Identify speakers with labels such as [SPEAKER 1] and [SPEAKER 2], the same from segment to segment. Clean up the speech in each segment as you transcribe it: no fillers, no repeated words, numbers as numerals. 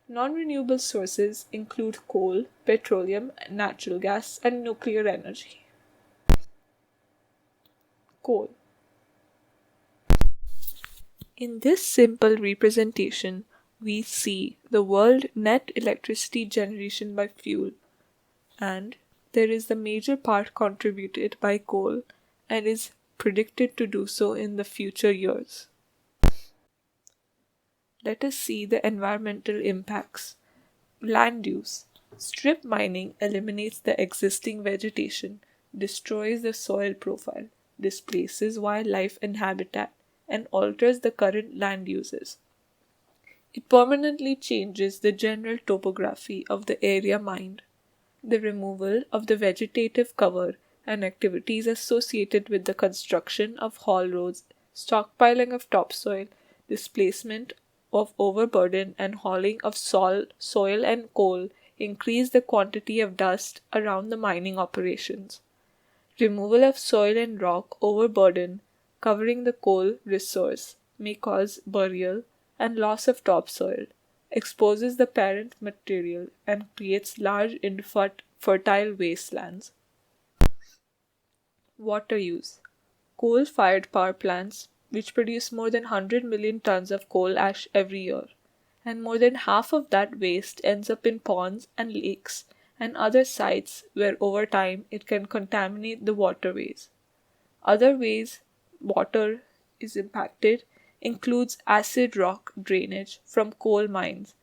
[SPEAKER 1] Non-renewable sources include coal, petroleum, natural gas, and nuclear energy. Coal. In this simple representation, we see the world net electricity generation by fuel, and there is the major part contributed by coal and is predicted to do so in the future years. Let us see the environmental impacts. Land use. Strip mining eliminates the existing vegetation, destroys the soil profile, displaces wildlife and habitat, and alters the current land uses. It permanently changes the general topography of the area mined. The removal of the vegetative cover and activities associated with the construction of haul roads, stockpiling of topsoil, displacement of overburden, and hauling of soil and coal increase the quantity of dust around the mining operations. Removal of soil and rock overburden covering the coal resource may cause burial and loss of topsoil, exposes the parent material, and creates large infertile wastelands. Water use. Coal fired power plants, which produce more than 100 million tons of coal ash every year, and more than half of that waste ends up in ponds and lakes and other sites where over time it can contaminate the waterways. Other ways water is impacted includes acid rock drainage from coal mines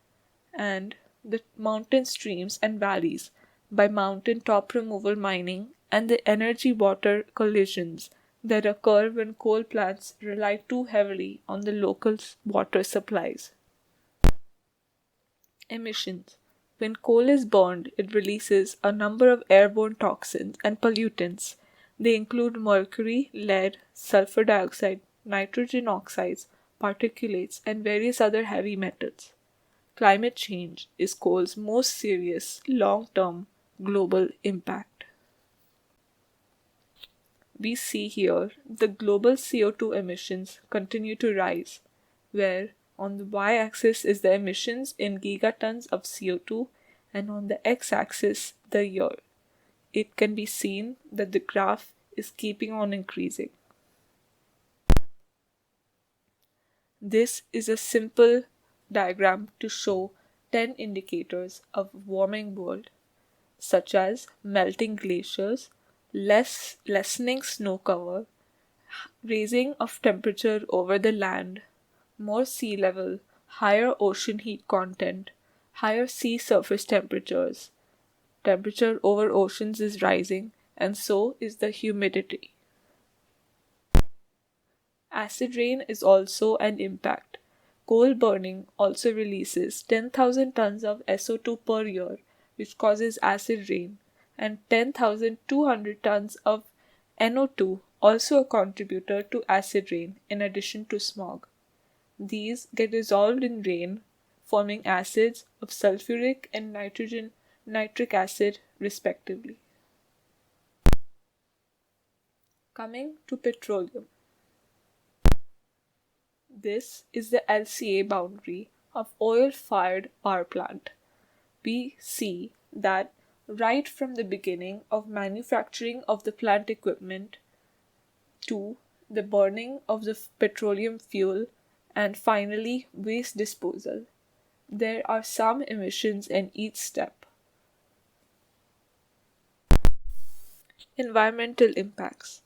[SPEAKER 1] and the mountain streams and valleys by mountain top removal mining and the energy water collisions that occur when coal plants rely too heavily on the local water supplies. Emissions. When coal is burned, it releases a number of airborne toxins and pollutants. They include mercury, lead, sulfur dioxide, nitrogen oxides, particulates, and various other heavy metals. Climate change is coal's most serious long term global impact. We see here the global CO2 emissions continue to rise, where on the y axis is the emissions in gigatons of CO2, and on the x axis the year. It can be seen that the graph is keeping on increasing. This is a simple diagram to show 10 indicators of warming world, such as melting glaciers, lessening snow cover, raising of temperature over the land, more sea level, higher ocean heat content, higher sea surface temperatures. Temperature over oceans is rising, and so is the humidity. Acid rain is also an impact. Coal burning also releases 10,000 tons of SO2 per year, which causes acid rain, and 10,200 tons of NO2, also a contributor to acid rain, in addition to smog. These get dissolved in rain, forming acids of sulfuric and nitric acid, respectively. Coming to petroleum. This is the LCA boundary of oil-fired power plant. We see that right from the beginning of manufacturing of the plant equipment to the burning of the petroleum fuel and finally waste disposal, there are some emissions in each step. Environmental impacts.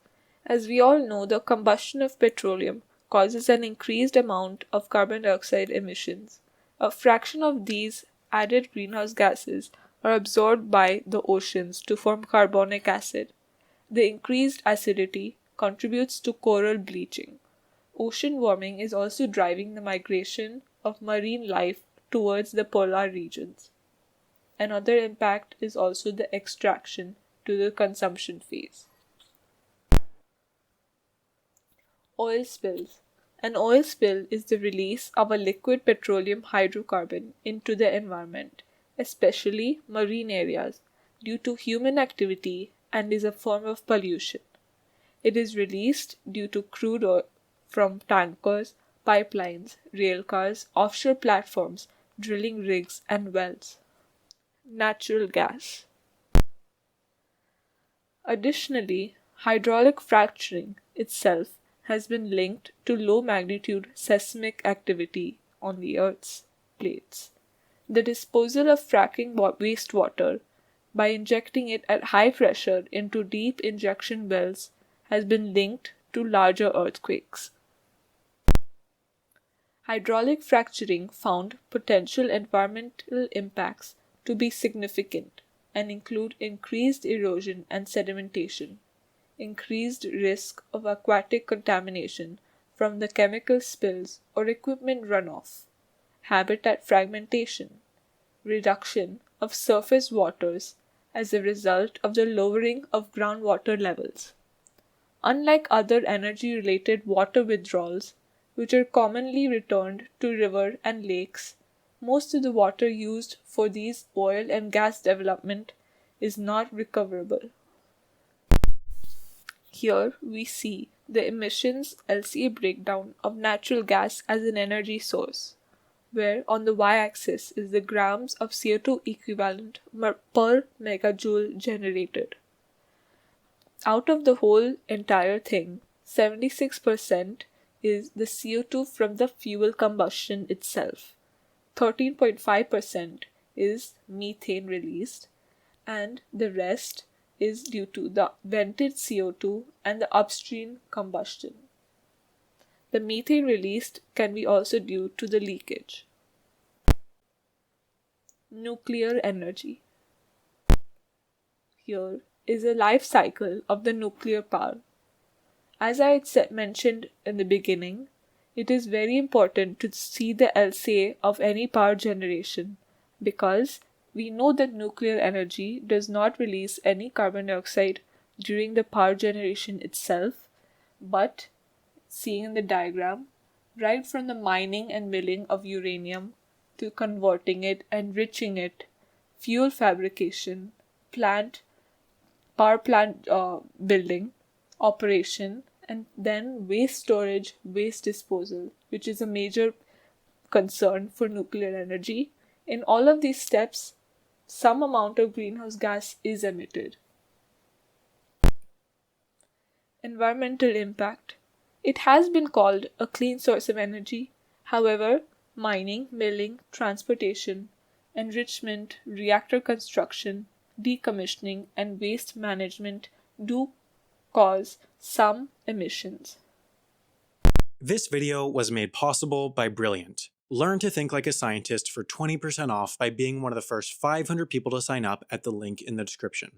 [SPEAKER 1] As we all know, the combustion of petroleum causes an increased amount of carbon dioxide emissions. A fraction of these added greenhouse gases are absorbed by the oceans to form carbonic acid. The increased acidity contributes to coral bleaching. Ocean warming is also driving the migration of marine life towards the polar regions. Another impact is also the extraction to the consumption phase. Oil spills. An oil spill is the release of a liquid petroleum hydrocarbon into the environment, especially marine areas, due to human activity and is a form of pollution. It is released due to crude oil from tankers, pipelines, rail cars, offshore platforms, drilling rigs and wells. Natural gas. Additionally, hydraulic fracturing itself has been linked to low magnitude seismic activity on the Earth's plates. The disposal of fracking wastewater by injecting it at high pressure into deep injection wells has been linked to larger earthquakes. Hydraulic fracturing found potential environmental impacts to be significant and include increased erosion and sedimentation, increased risk of aquatic contamination from the chemical spills or equipment runoff, habitat fragmentation, reduction of surface waters as a result of the lowering of groundwater levels. Unlike other energy-related water withdrawals, which are commonly returned to rivers and lakes, most of the water used for these oil and gas development is not recoverable. Here we see the emissions LCA breakdown of natural gas as an energy source, where on the y-axis is the grams of CO2 equivalent per megajoule generated. Out of the whole entire thing, 76% is the CO2 from the fuel combustion itself, 13.5% is methane released, and the rest is due to the vented CO2 and the upstream combustion. The methane released can be also due to the leakage. Nuclear energy. Here is a life cycle of the nuclear power. As I had mentioned in the beginning, it is very important to see the LCA of any power generation because we know that nuclear energy does not release any carbon dioxide during the power generation itself, but seeing in the diagram, right from the mining and milling of uranium to converting it, enriching it, fuel fabrication, power plant building, operation, and then waste storage, waste disposal, which is a major concern for nuclear energy. In all of these steps, some amount of greenhouse gas is emitted. Environmental impact. It has been called a clean source of energy. However, mining, milling, transportation, enrichment, reactor construction, decommissioning, and waste management do cause some emissions.
[SPEAKER 2] This video was made possible by Brilliant. Learn to think like a scientist for 20% off by being one of the first 500 people to sign up at the link in the description.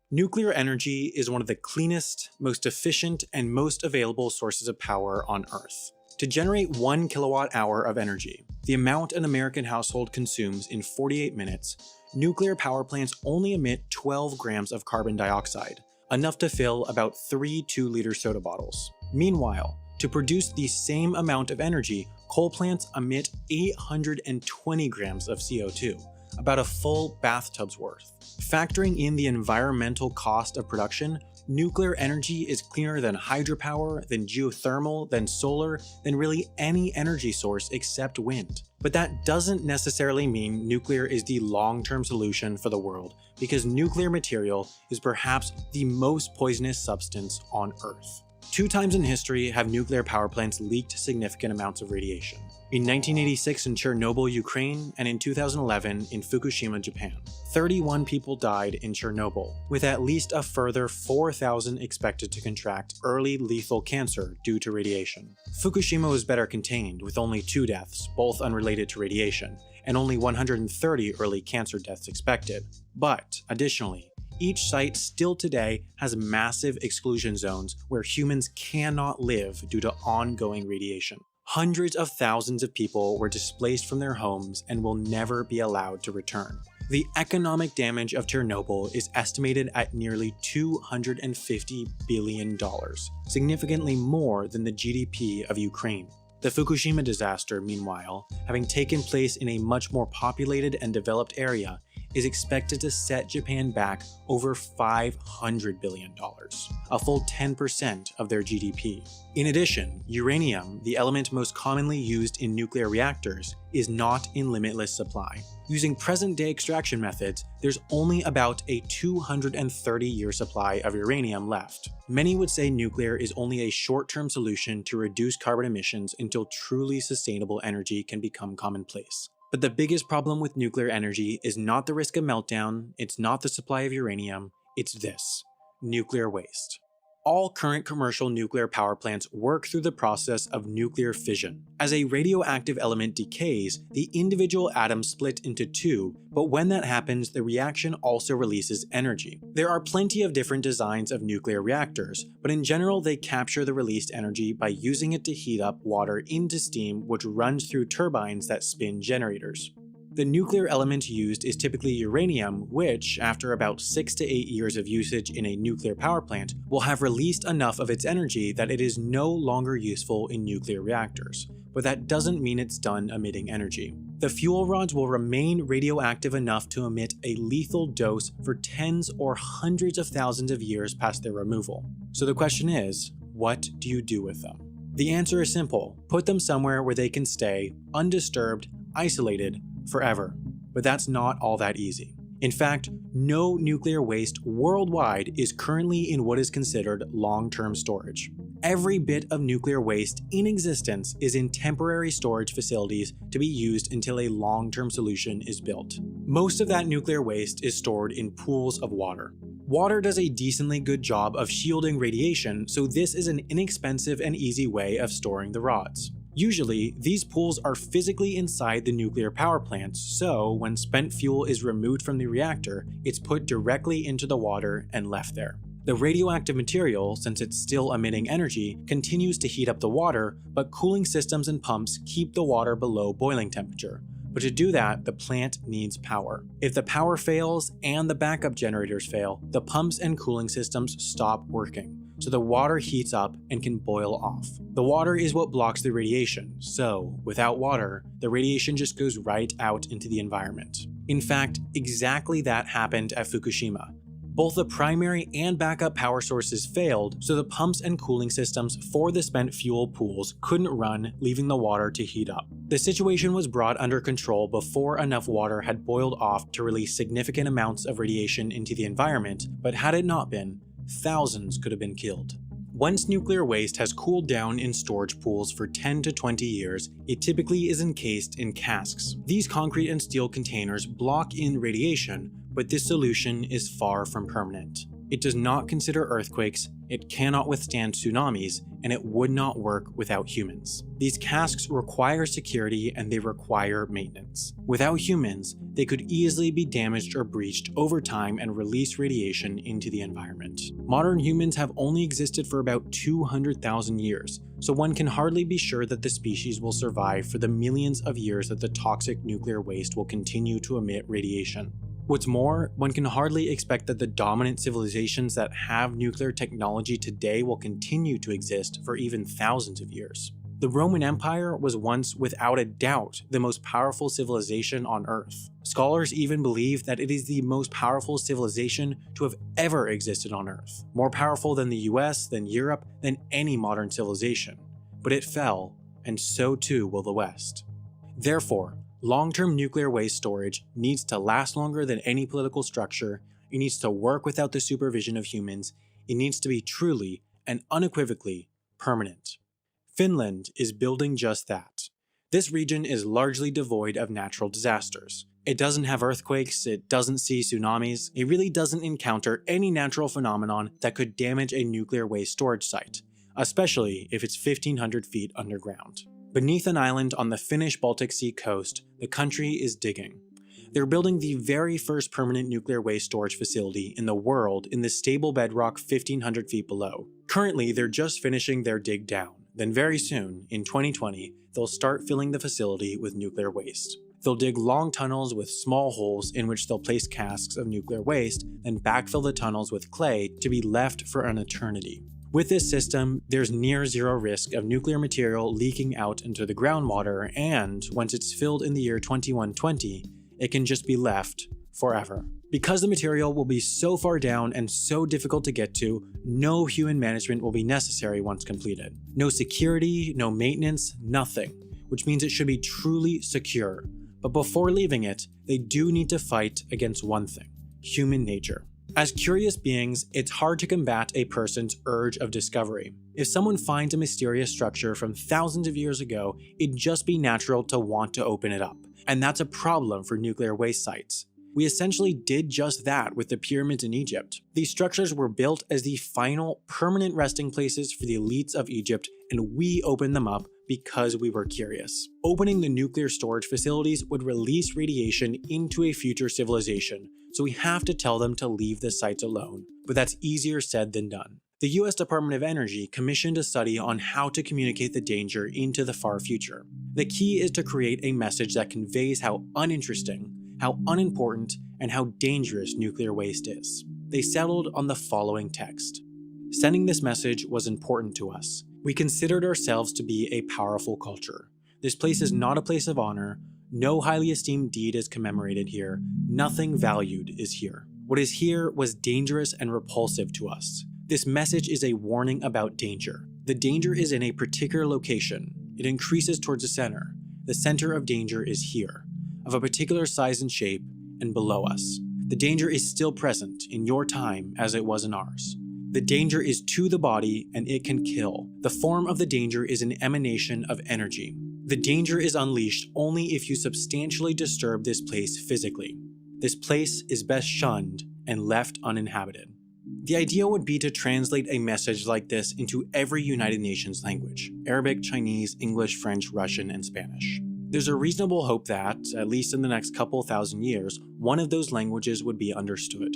[SPEAKER 2] Nuclear energy is one of the cleanest, most efficient, and most available sources of power on Earth. To generate 1 kilowatt hour of energy, the amount an American household consumes in 48 minutes, nuclear power plants only emit 12 grams of carbon dioxide, enough to fill about 3 2-liter soda bottles. Meanwhile, to produce the same amount of energy, coal plants emit 820 grams of CO2, about a full bathtub's worth. Factoring in the environmental cost of production, nuclear energy is cleaner than hydropower, than geothermal, than solar, than really any energy source except wind. But that doesn't necessarily mean nuclear is the long-term solution for the world, because nuclear material is perhaps the most poisonous substance on Earth. 2 times in history have nuclear power plants leaked significant amounts of radiation. In 1986 in Chernobyl, Ukraine, and in 2011 in Fukushima, Japan. 31 people died in Chernobyl, with at least a further 4,000 expected to contract early lethal cancer due to radiation. Fukushima was better contained, with only 2 deaths, both unrelated to radiation, and only 130 early cancer deaths expected. But, additionally, each site still today has massive exclusion zones where humans cannot live due to ongoing radiation. Hundreds of thousands of people were displaced from their homes and will never be allowed to return. The economic damage of Chernobyl is estimated at nearly $250 billion, significantly more than the GDP of Ukraine. The Fukushima disaster, meanwhile, having taken place in a much more populated and developed area, is expected to set Japan back over $500 billion. a full 10% of their GDP. In addition, uranium, the element most commonly used in nuclear reactors, is not in limitless supply. Using present-day extraction methods, there's only about a 230-year supply of uranium left. Many would say nuclear is only a short-term solution to reduce carbon emissions until truly sustainable energy can become commonplace. But the biggest problem with nuclear energy is not the risk of meltdown, it's not the supply of uranium, it's this: nuclear waste. All current commercial nuclear power plants work through the process of nuclear fission. As a radioactive element decays, the individual atoms split into two, but when that happens, the reaction also releases energy. There are plenty of different designs of nuclear reactors, but in general they capture the released energy by using it to heat up water into steam, which runs through turbines that spin generators. The nuclear element used is typically uranium, which, after about 6 to 8 years of usage in a nuclear power plant, will have released enough of its energy that it is no longer useful in nuclear reactors. But that doesn't mean it's done emitting energy. The fuel rods will remain radioactive enough to emit a lethal dose for tens or hundreds of thousands of years past their removal. So the question is, what do you do with them? The answer is simple: put them somewhere where they can stay, undisturbed, isolated, forever. But that's not all that easy. In fact, no nuclear waste worldwide is currently in what is considered long-term storage. Every bit of nuclear waste in existence is in temporary storage facilities to be used until a long-term solution is built. Most of that nuclear waste is stored in pools of water. Water does a decently good job of shielding radiation, so this is an inexpensive and easy way of storing the rods. Usually, these pools are physically inside the nuclear power plants, so when spent fuel is removed from the reactor, it's put directly into the water and left there. The radioactive material, since it's still emitting energy, continues to heat up the water, but cooling systems and pumps keep the water below boiling temperature. But to do that, the plant needs power. If the power fails and the backup generators fail, the pumps and cooling systems stop working. So the water heats up and can boil off. The water is what blocks the radiation, so without water, the radiation just goes right out into the environment. In fact, exactly that happened at Fukushima. Both the primary and backup power sources failed, so the pumps and cooling systems for the spent fuel pools couldn't run, leaving the water to heat up. The situation was brought under control before enough water had boiled off to release significant amounts of radiation into the environment, but had it not been, thousands could have been killed. Once nuclear waste has cooled down in storage pools for 10 to 20 years, it typically is encased in casks. These concrete and steel containers block in radiation, but this solution is far from permanent. It does not consider earthquakes, it cannot withstand tsunamis, and it would not work without humans. These casks require security and they require maintenance. Without humans, they could easily be damaged or breached over time and release radiation into the environment. Modern humans have only existed for about 200,000 years, so one can hardly be sure that the species will survive for the millions of years that the toxic nuclear waste will continue to emit radiation. What's more, one can hardly expect that the dominant civilizations that have nuclear technology today will continue to exist for even thousands of years. The Roman Empire was once, without a doubt, the most powerful civilization on Earth. Scholars even believe that it is the most powerful civilization to have ever existed on Earth, more powerful than the US, than Europe, than any modern civilization. But it fell, and so too will the West. Therefore, long-term nuclear waste storage needs to last longer than any political structure, it needs to work without the supervision of humans, it needs to be truly and unequivocally permanent. Finland is building just that. This region is largely devoid of natural disasters. It doesn't have earthquakes, it doesn't see tsunamis, it really doesn't encounter any natural phenomenon that could damage a nuclear waste storage site, especially if it's 1,500 feet underground. Beneath an island on the Finnish Baltic Sea coast, the country is digging. They're building the very first permanent nuclear waste storage facility in the world in the stable bedrock 1,500 feet below. Currently, they're just finishing their dig down. Then very soon, in 2020, they'll start filling the facility with nuclear waste. They'll dig long tunnels with small holes in which they'll place casks of nuclear waste, then backfill the tunnels with clay to be left for an eternity. With this system, there's near zero risk of nuclear material leaking out into the groundwater, and once it's filled in the year 2120, it can just be left forever. Because the material will be so far down and so difficult to get to, no human management will be necessary once completed. No security, no maintenance, nothing, which means it should be truly secure. But before leaving it, they do need to fight against one thing: human nature. As curious beings, it's hard to combat a person's urge of discovery. If someone finds a mysterious structure from thousands of years ago, it'd just be natural to want to open it up. And that's a problem for nuclear waste sites. We essentially did just that with the pyramids in Egypt. These structures were built as the final, permanent resting places for the elites of Egypt, and we opened them up because we were curious. Opening the nuclear storage facilities would release radiation into a future civilization, so we have to tell them to leave the sites alone, but that's easier said than done. The US Department of Energy commissioned a study on how to communicate the danger into the far future. The key is to create a message that conveys how uninteresting, how unimportant, and how dangerous nuclear waste is. They settled on the following text. Sending this message was important to us. We considered ourselves to be a powerful culture. This place is not a place of honor. No highly esteemed deed is commemorated here. Nothing valued is here. What is here was dangerous and repulsive to us. This message is a warning about danger. The danger is in a particular location. It increases towards the center. The center of danger is here, of a particular size and shape, and below us. The danger is still present in your time as it was in ours. The danger is to the body and it can kill. The form of the danger is an emanation of energy. The danger is unleashed only if you substantially disturb this place physically. This place is best shunned and left uninhabited. The idea would be to translate a message like this into every United Nations language: Arabic, Chinese, English, French, Russian, and Spanish. There's a reasonable hope that, at least in the next couple thousand years, one of those languages would be understood.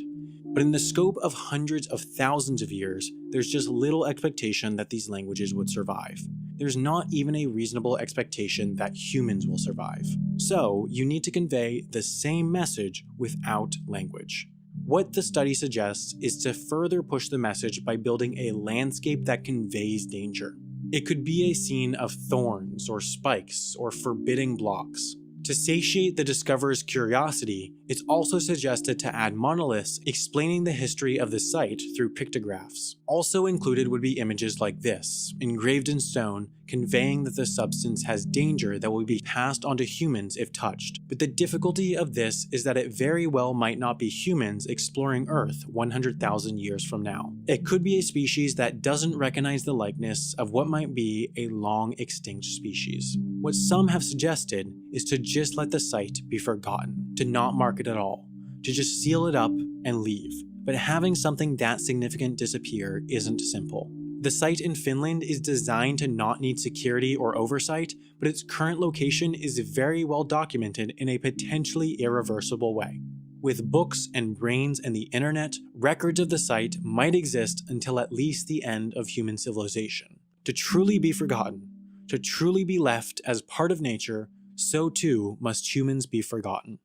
[SPEAKER 2] But in the scope of hundreds of thousands of years, there's just little expectation that these languages would survive. There's not even a reasonable expectation that humans will survive. So, you need to convey the same message without language. What the study suggests is to further push the message by building a landscape that conveys danger. It could be a scene of thorns or spikes or forbidding blocks. To satiate the discoverer's curiosity, it's also suggested to add monoliths explaining the history of the site through pictographs. Also included would be images like this, engraved in stone, conveying that the substance has danger that will be passed on to humans if touched. But the difficulty of this is that it very well might not be humans exploring Earth 100,000 years from now. It could be a species that doesn't recognize the likeness of what might be a long extinct species. What some have suggested is to just let the site be forgotten, to not mark it at all, to just seal it up and leave. But having something that significant disappear isn't simple. The site in Finland is designed to not need security or oversight, but its current location is very well documented in a potentially irreversible way. With books and brains and the internet, records of the site might exist until at least the end of human civilization. To truly be forgotten, to truly be left as part of nature, so too must humans be forgotten.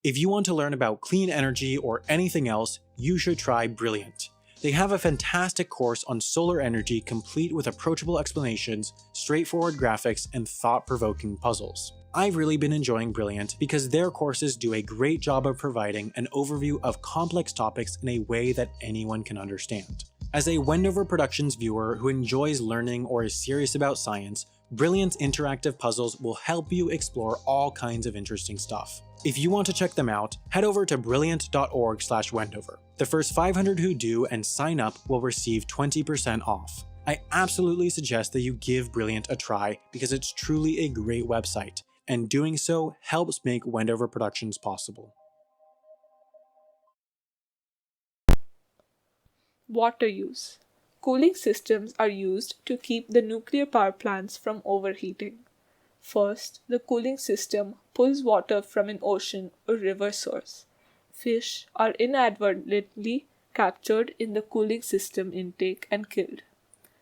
[SPEAKER 2] If you want to learn about clean energy or anything else, you should try Brilliant. They have a fantastic course on solar energy complete with approachable explanations, straightforward graphics, and thought-provoking puzzles. I've really been enjoying Brilliant because their courses do a great job of providing an overview of complex topics in a way that anyone can understand. As a Wendover Productions viewer who enjoys learning or is serious about science, Brilliant's interactive puzzles will help you explore all kinds of interesting stuff. If you want to check them out, head over to brilliant.org/Wendover. The first 500 who do and sign up will receive 20% off. I absolutely suggest that you give Brilliant a try because it's truly a great website, and doing so helps make Wendover Productions possible.
[SPEAKER 1] Water use. Cooling systems are used to keep the nuclear power plants from overheating. First, the cooling system pulls water from an ocean or river source. Fish are inadvertently captured in the cooling system intake and killed.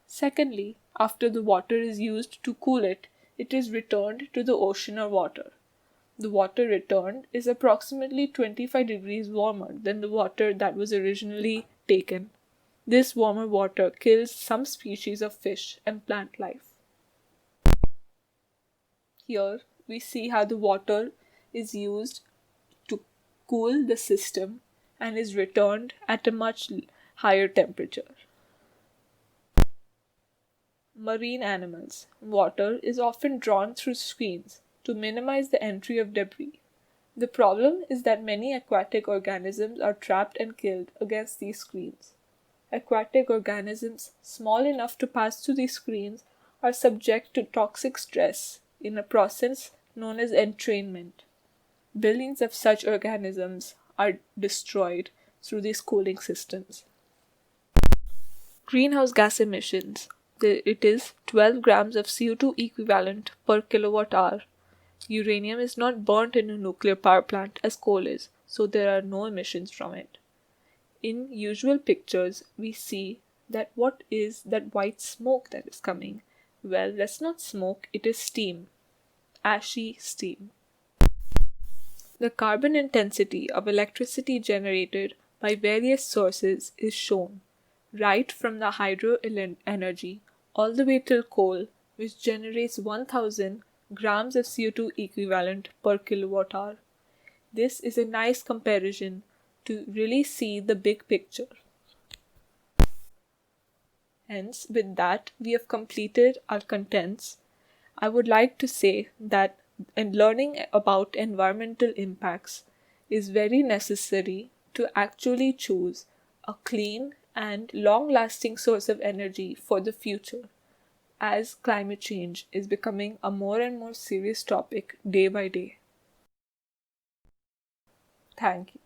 [SPEAKER 1] Secondly, after the water is used to cool it, it is returned to the ocean or water. The water returned is approximately 25 degrees warmer than the water that was originally taken. This warmer water kills some species of fish and plant life. Here we see how the water is used to cool the system and is returned at a much higher temperature. Marine animals. Water is often drawn through screens to minimize the entry of debris. The problem is that many aquatic organisms are trapped and killed against these screens. Aquatic organisms small enough to pass through these screens are subject to toxic stress in a process known as entrainment. Billions of such organisms are destroyed through these cooling systems. Greenhouse gas emissions. It is 12 grams of CO2 equivalent per kilowatt hour. Uranium is not burnt in a nuclear power plant as coal is, so there are no emissions from it. In usual pictures, we see that what is that white smoke that is coming? Well, that's not smoke, it is steam. Ashy steam. The carbon intensity of electricity generated by various sources is shown, right from the hydro energy all the way till coal, which generates 1000 grams of CO2 equivalent per kilowatt hour. This is a nice comparison to really see the big picture. Hence, with that, we have completed our contents. I would like to say that learning about environmental impacts is very necessary to actually choose a clean and long-lasting source of energy for the future, as climate change is becoming a more and more serious topic day by day. Thank you.